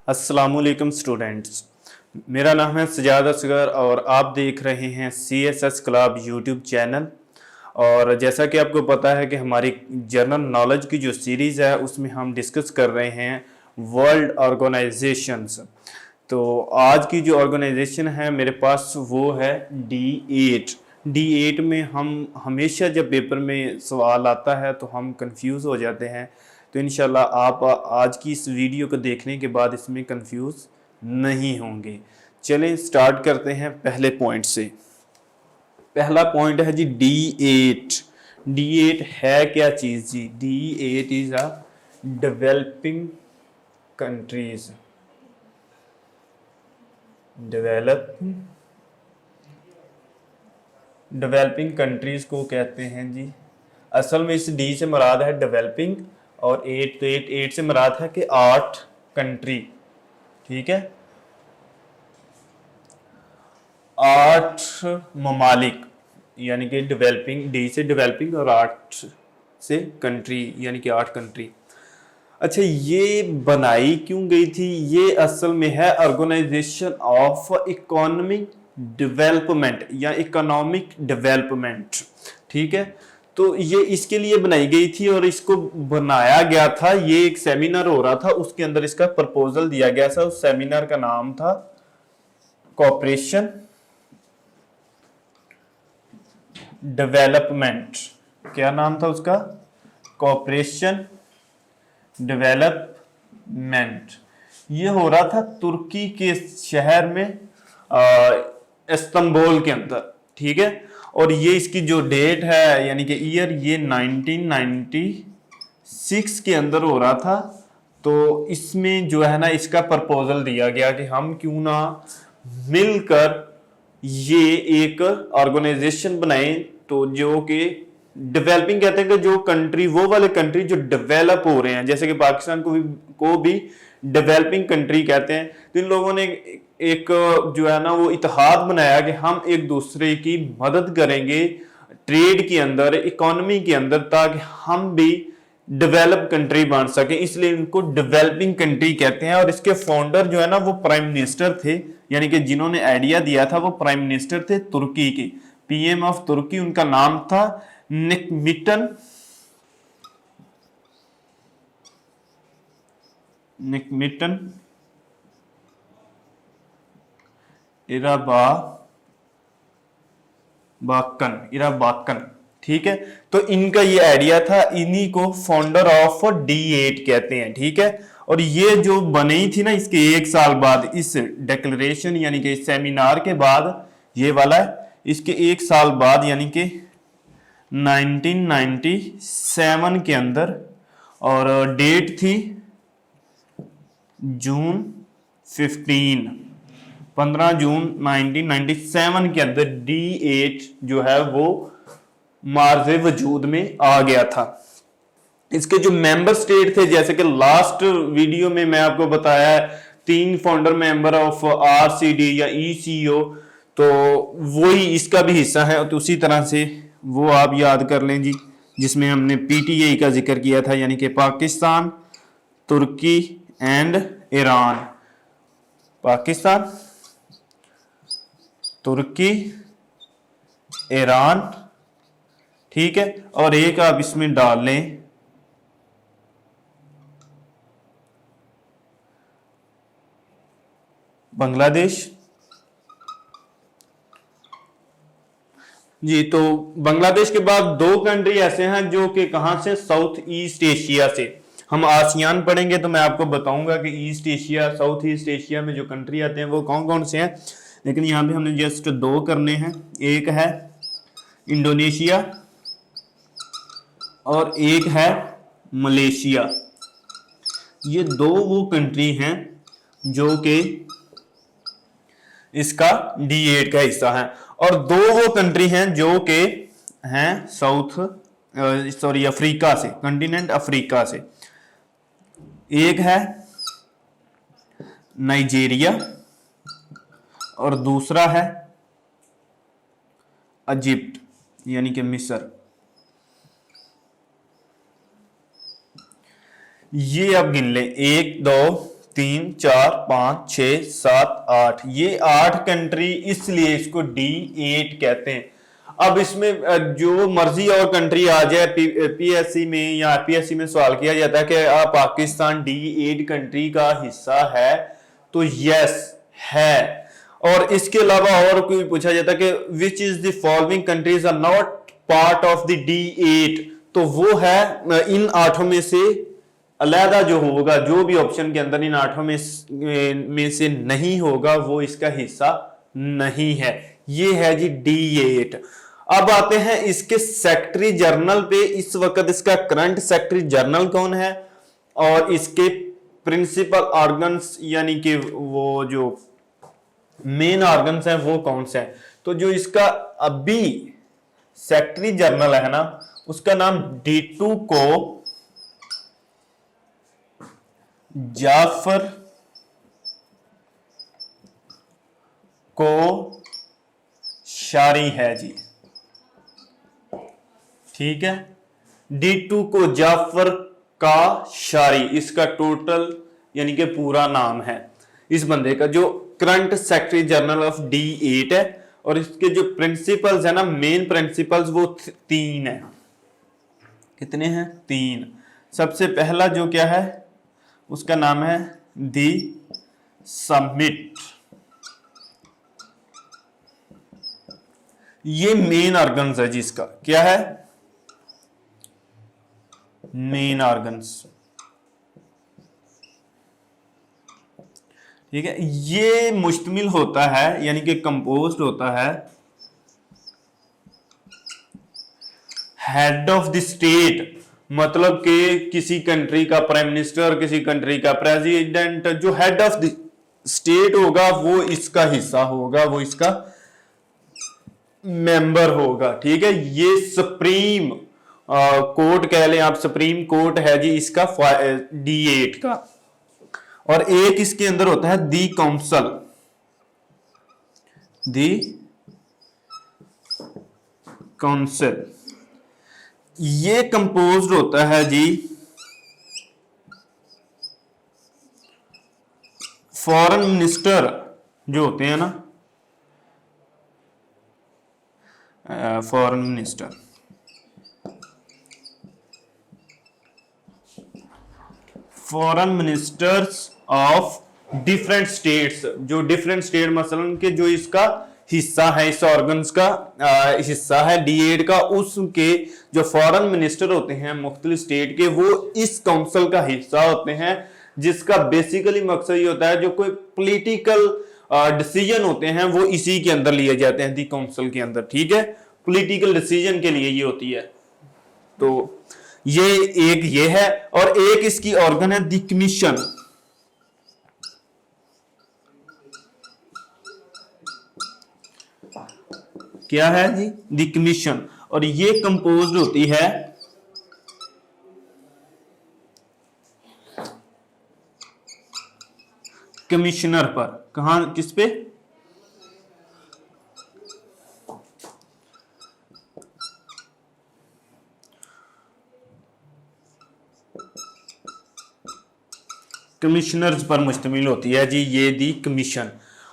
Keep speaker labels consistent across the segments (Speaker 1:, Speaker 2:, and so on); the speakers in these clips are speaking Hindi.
Speaker 1: अस्सलामुअलैकुम स्टूडेंट्स, मेरा नाम है सजाद असगर और आप देख रहे हैं CSS क्लब यूट्यूब चैनल। और जैसा कि आपको पता है कि हमारी जनरल नॉलेज की जो सीरीज़ है उसमें हम डिस्कस कर रहे हैं वर्ल्ड ऑर्गेनाइजेशंस। तो आज की जो ऑर्गेनाइजेशन है मेरे पास वो है D8। D8 में हम हमेशा जब पेपर में सवाल आता है तो हम कंफ्यूज हो जाते हैं। तो इंशाल्लाह आप आज की इस वीडियो को देखने के बाद इसमें कंफ्यूज नहीं होंगे। चलें स्टार्ट करते हैं पहले पॉइंट से। पहला पॉइंट है जी D8। D8 है क्या चीज़ जी? D8 is a developing countries. Developing countries को कहते हैं जी। असल में इस डी से मुराद है डेवलपिंग और एट से मुराद है कि 8 कंट्री। ठीक है, 8 ममालिक, यानी कि डेवलपिंग, डी से डेवलपिंग और 8 से कंट्री, यानी कि 8 कंट्री। अच्छा, ये बनाई क्यों गई थी? ये असल में है ऑर्गेनाइजेशन ऑफ इकोनॉमिक डेवलपमेंट या इकोनॉमिक डेवलपमेंट। ठीक है, तो ये इसके लिए बनाई गई थी और इसको बनाया गया था। ये एक सेमिनार हो रहा था, उसके अंदर इसका प्रपोजल दिया गया था। उस सेमिनार का नाम था कॉपरेशन डेवलपमेंट। क्या नाम था उसका? Cooperation development. ये हो रहा था तुर्की के शहर में इस्तांबुल के अंदर। ठीक है, और ये इसकी जो डेट है यानी कि ईयर, ये 1996 के अंदर हो रहा था। तो इसमें जो है ना, इसका प्रपोजल दिया गया कि हम क्यों ना मिलकर ये एक ऑर्गेनाइजेशन बनाएं, तो जो कि डेवलपिंग कहते हैं कि जो कंट्री, वो वाले कंट्री जो डेवलप हो रहे हैं, जैसे कि पाकिस्तान को भी डेवलपिंग कंट्री कहते हैं। तो इन लोगों ने एक जो है ना वो इत्तेहाद बनाया कि हम एक दूसरे की मदद करेंगे ट्रेड के अंदर, इकोनॉमी के अंदर, ताकि हम भी डेवलप कंट्री बन सके। इसलिए इनको डेवलपिंग कंट्री कहते हैं। और इसके फाउंडर जो है ना वो प्राइम मिनिस्टर थे, यानी कि जिन्होंने आइडिया दिया था वो प्राइम मिनिस्टर थे तुर्की के, PM ऑफ तुर्की। उनका नाम था निकमिटन इराबाकन। ठीक है, तो इनका ये आइडिया था, इन्हीं को फाउंडर ऑफ D8 कहते हैं। ठीक है, और ये जो बनी थी ना, इसके 1 साल बाद, इस डिक्लेरेशन यानी कि इस सेमिनार के बाद, ये वाला इसके 1 साल बाद यानी कि 1997 के अंदर, और डेट थी जून 15 जून 1997 के अंदर D8 जो है वो मार्ज़े वजूद में आ गया था। इसके जो मेंबर स्टेट थे, जैसे कि लास्ट वीडियो में मैं आपको बताया, 3 फाउंडर मेंबर ऑफ RCD या ECO, तो वही इसका भी हिस्सा है। तो उसी तरह से वो आप याद कर लें जी, जिसमें हमने PTA का जिक्र किया था, यानी कि Pakistan, Turkey and Iran. Pakistan, Turkey, Iran. ठीक है, और एक आप इसमें डाल लें बांग्लादेश जी। तो बांग्लादेश के बाद 2 कंट्री ऐसे हैं जो कि कहां से, साउथ ईस्ट एशिया से। हम आसियान पढ़ेंगे तो मैं आपको बताऊंगा कि east Asia, south east Asia में जो कंट्री आते हैं वो कौन कौन से हैं, लेकिन यहां पे हमने जस्ट 2 करने हैं। एक है इंडोनेशिया और एक है मलेशिया। ये 2 वो कंट्री हैं जो कि इसका D8 का हिस्सा है। और 2 वो कंट्री हैं जो कि हैं अफ्रीका से, कॉन्टिनेंट अफ्रीका से। एक है नाइजीरिया और दूसरा है इजिप्ट, यानी कि मिस्र। ये अब गिन लें, 1 2 3 4 5 6 7 8, ये 8 कंट्री, इसलिए इसको D8 कहते हैं। अब इसमें जो मर्जी और कंट्री आ जाए, पीएससी में या आईपीएससी में सवाल किया जाता है कि पाकिस्तान D8 कंट्री का हिस्सा है, तो यस है। और इसके अलावा और कोई पूछा जाता है कि which is the following countries are not part of the D8, तो वो है इन 8 में से अलहदा जो होगा, जो भी ऑप्शन के अंदर इन 8 में से नहीं होगा वो इसका हिस्सा नहीं है। ये है जी D8। अब आते हैं इसके सेक्रेटरी जनरल पे। इस वक्त इसका करंट सेक्रेटरी जनरल कौन है और इसके प्रिंसिपल ऑर्गन्स यानी कि वो जो मेन ऑर्गन्स हैं वो कौन से हैं। तो जो इसका अभी सेक्रेटरी जनरल है ना, उसका नाम D2 को जाफर को शारी है जी, ठीक है। D2 को जाफर का शारी, इसका टोटल यानी कि पूरा नाम है इस बंदे का, जो current secretary general of D8 है। और इसके जो प्रिंसिपल्स है ना, मेन प्रिंसिपल्स, वो 3 है। कितने हैं? 3। सबसे पहला जो क्या है उसका नाम है दी समिट। ये मेन ऑर्गन्स है जिसका क्या है, मेन ऑर्गन्स, ठीक है। ये मुश्तमिल होता है यानी कि कंपोज्ड होता है हेड ऑफ द स्टेट, मतलब कि किसी कंट्री का प्राइम मिनिस्टर, किसी कंट्री का प्रेसिडेंट, जो हेड ऑफ द स्टेट होगा वो इसका हिस्सा होगा, वो इसका मेंबर होगा, ठीक है। ये सुप्रीम कोर्ट कह लें आप, सुप्रीम कोर्ट है जी इसका D8 का। और एक इसके अंदर होता है दी काउंसिल, दी काउंसिल। ये कंपोज्ड होता है जी फॉरेन मिनिस्टर जो होते हैं ना, foreign minister, foreign ministers of different states, जो डिफरेंट स्टेट मसलन के जो इसका हिस्सा है, इस ऑर्गन्स का हिस्सा है D8 का, उसके जो फॉरेन मिनिस्टर होते हैं मुख्तलिफ स्टेट के, वो इस काउंसिल का हिस्सा होते हैं, जिसका बेसिकली मकसद ये होता है जो कोई पॉलिटिकल डिसीजन होते हैं वो इसी के अंदर लिए जाते हैं, दी काउंसिल के अंदर, ठीक है। पॉलिटिकल डिसीजन के लिए ये होती है। तो ये एक ये है, और एक इसकी ऑर्गन है दी कमीशन। क्या है जी? दी कमीशन। और ये कंपोज्ड होती है कमिश्नर पर। कहां, किस पे? कमिश्नर्स पर मुश्तमिल होती है जी ये दी कमीशन।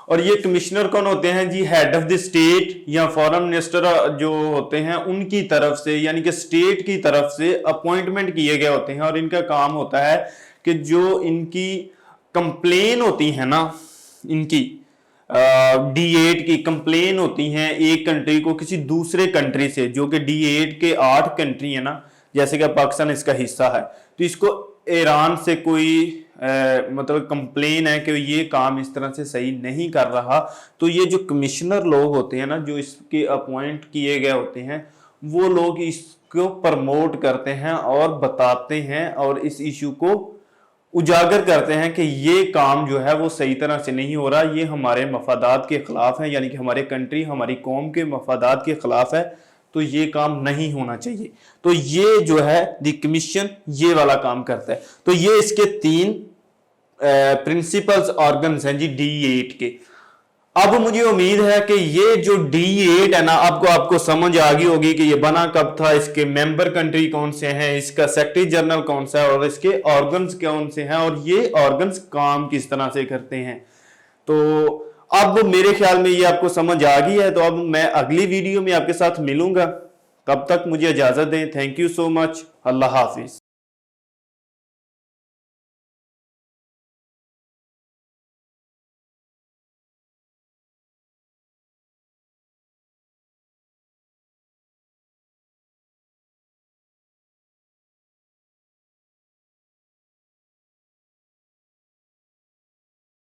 Speaker 1: और ये कमिश्नर कौन होते हैं जी? हेड ऑफ द स्टेट या फॉरेन मिनिस्टर जो होते हैं उनकी तरफ से, यानी कि स्टेट की तरफ से अपॉइंटमेंट किए गए होते हैं। और इनका काम होता है कि जो इनकी कंप्लेन होती है ना, इनकी D8 की कंप्लेन होती हैं एक कंट्री को किसी दूसरे कंट्री से, जो कि D8 के 8 कंट्री है ना, जैसे कि पाकिस्तान इसका हिस्सा है, तो इसको ईरान से कोई मतलब कंप्लेन है कि ये काम इस तरह से सही नहीं कर रहा, तो ये जो कमिश्नर लोग होते हैं ना, जो इसके अपॉइंट किए गए होते हैं, वो लोग इसको प्रमोट करते हैं और बताते हैं और इस इशू को उजागर करते हैं कि ये काम जो है वो सही तरह से नहीं हो रहा, ये हमारे मफादात के खिलाफ है, यानी कि हमारे कंट्री, हमारी कौम के मफादात के खिलाफ है, तो ये काम नहीं होना चाहिए। तो ये जो है दी कमीशन ये वाला काम करता है। तो ये इसके 3 प्रिंसिपल्स ऑर्गन्स हैं जी D8 के। अब मुझे उम्मीद है कि ये जो D8 है ना, आपको समझ आ गई होगी कि ये बना कब था, इसके मेंबर कंट्री कौन से हैं, इसका सेक्रेटरी जनरल कौन सा है और इसके ऑर्गन्स कौन से हैं और ये ऑर्गन्स काम किस तरह से करते हैं। तो अब मेरे ख्याल में ये आपको समझ आ गई है। तो अब मैं अगली वीडियो में आपके साथ मिलूंगा, तब तक मुझे इजाजत दें। Thank you so much. Allah Hafiz.